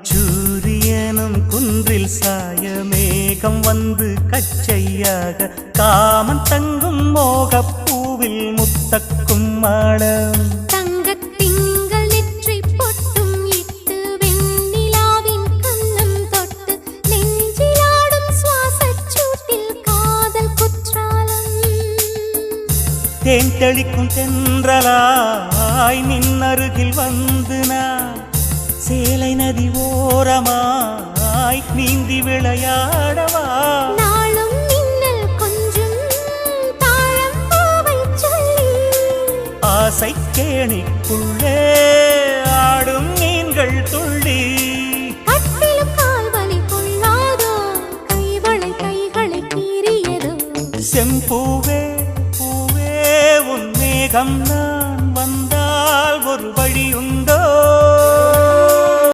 அந்திச்சூரியனும் குன்றில் சாய மேகம் வந்து கச்சையாக காமன் தங்கும் மோகப்பூவில் முத்தக்கும் மாடம் தங்கத்திங்கள் நெற்றி பொட்டும் இட்டு வெண்ணிலாவின் கண்ணம் தொட்டு நெஞ்சிலாடும் சுவாசச் சூட்டில் காதல் குற்றாலம் தேன் தெளிக்கும் தென்றலாய் நின்னருகில் வந்து நான் சேலை நதி ஓரமாய் நீந்தி விளையாடவா நாளும் மின்னல் கொஞ்சம் தாழம் பூவை சொல்லி ஆசை கேணிக்குள்ளே ஆடும் மீன்கள் துள்ளி கட்டிலும் கால்வலி கொள்ளாதோ கைவளை கைகளை கீறியதோ செம்பூவே பூவே உன் மேகம் நான் வந்தால் ஒரு வழி உண்டோ